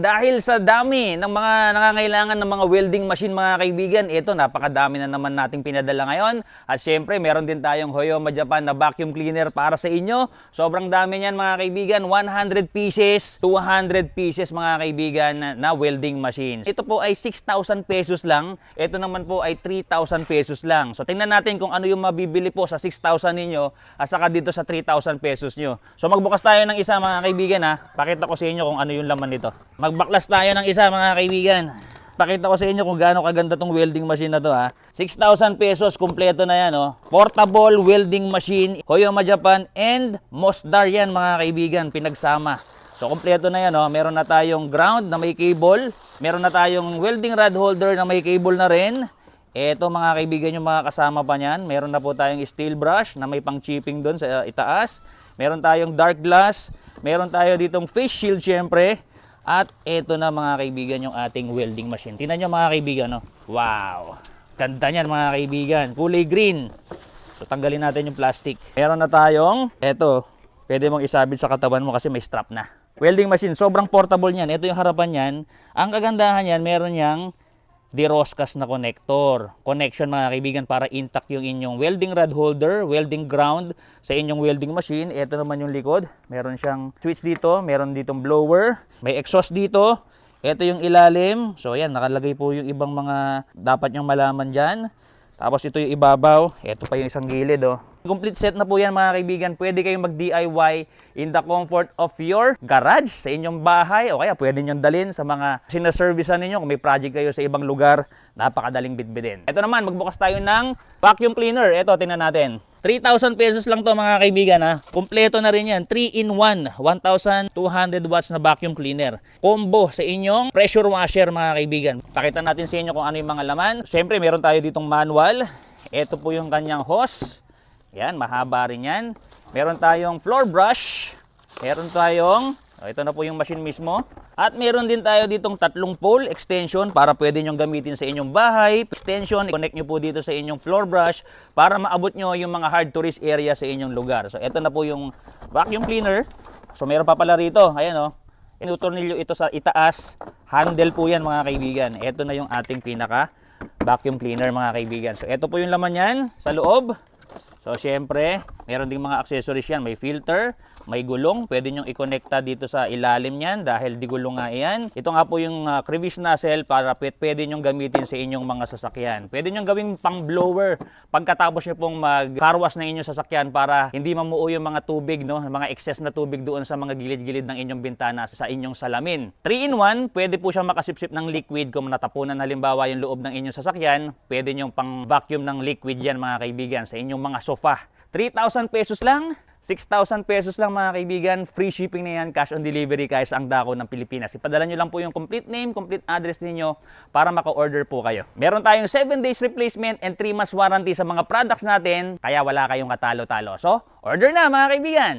Dahil sa dami ng mga nangangailangan ng mga welding machine mga kaibigan, ito napakadami na naman nating pinadala ngayon. At syempre, meron din tayong Hoyoma Japan na vacuum cleaner para sa inyo. Sobrang dami niyan mga kaibigan, 100 pieces, 200 pieces mga kaibigan na welding machines. Ito po ay 6,000 pesos lang, ito naman po ay 3,000 pesos lang. So tingnan natin kung ano yung mabibili po sa 6,000 ninyo at saka dito sa 3,000 pesos nyo. So magbukas tayo ng isa mga kaibigan ha, pakita ko sa inyo kung ano yung laman nito. Magbaklas tayo ng isa mga kaibigan. Pakita ko sa inyo kung gaano kaganda tong welding machine na to ha. 6,000 pesos, kumpleto na yan oh. Portable welding machine, Hoyoma Japan and Mosdar yan mga kaibigan, pinagsama. So kumpleto na yan oh. Meron na tayong ground na may cable, meron na tayong welding rod holder na may cable na rin. Eto mga kaibigan yung mga kasama pa niyan. Meron na po tayong steel brush na may pang chipping doon sa itaas. Meron tayong dark glass, meron tayo ditong face shield syempre. At ito na mga kaibigan yung ating welding machine. Tingnan nyo mga kaibigan, no? Wow! Ganda niyan mga kaibigan. Kulay green. So tanggalin natin yung plastic. Meron na tayong, eto, pwede mong isabit sa katawan mo kasi may strap na. Welding machine, sobrang portable niyan. Ito yung harapan niyan. Ang kagandahan niyan, meron niyang diroscas na connector. Connection mga kaibigan para intact yung inyong welding rod holder, welding ground sa inyong welding machine. Ito naman yung likod. Meron siyang switch dito, meron ditong blower, may exhaust dito. Ito yung ilalim. So ayan, nakalagay po yung ibang mga dapat nyong malaman dyan. Tapos ito yung ibabaw. Ito pa yung isang gilid oh. Complete set na po yan mga kaibigan. Pwede kayong mag-DIY in the comfort of your garage, sa inyong bahay, o kaya pwede nyo dalhin sa mga sinaservicean ninyo. Kung may project kayo sa ibang lugar, napakadaling bitbitin. Ito naman, magbukas tayo ng vacuum cleaner. Ito, tingnan natin. 3,000 pesos lang to mga kaibigan ha. Kompleto na rin yan. 3-in-1, 1,200 watts na vacuum cleaner. Combo sa inyong pressure washer mga kaibigan. Pakita natin sa inyo kung ano yung mga laman. Siyempre, meron tayo ditong manual. Ito po yung kanyang hose. Yan, mahaba rin yan. Meron tayong floor brush. Meron tayong, ito na po yung machine mismo. At meron din tayo ditong 3 pole extension para pwede nyong gamitin sa inyong bahay. Extension, connect nyo po dito sa inyong floor brush para maabot nyo yung mga hard to reach area sa inyong lugar. So ito na po yung vacuum cleaner. So meron pa pala rito, ayan o. Inutornilyo ito sa itaas. Handle po yan mga kaibigan. Ito na yung ating pinaka vacuum cleaner mga kaibigan. So ito po yung laman yan sa loob. So syempre, meron ding mga accessories yan. May filter, may gulong. Pwede nyong i-connecta dito sa ilalim niyan dahil di gulong nga yan. Ito nga po yung crevice nozzle para pwede nyong gamitin sa inyong mga sasakyan. Pwede nyong gawing pang blower pagkatapos nyo pong mag-carwash ng inyong sasakyan para hindi mamuo yung mga tubig, no? Mga excess na tubig doon sa mga gilid-gilid ng inyong bintana sa inyong salamin. 3-in-1, pwede po siyang makasipsip ng liquid kung natapunan halimbawa yung loob ng inyong sasakyan. Pwede nyong pang vacuum ng liquid yan mga kaibigan sa inyong mga sofa. 3,000 pesos lang, 6,000 pesos lang mga kaibigan, free shipping na yan, cash on delivery kahit sa ang dako ng Pilipinas. Ipadala nyo lang po yung complete name, complete address ninyo para maka-order po kayo. Meron tayong 7 days replacement and 3 months warranty sa mga products natin, kaya wala kayong katalo-talo. So, order na mga kaibigan!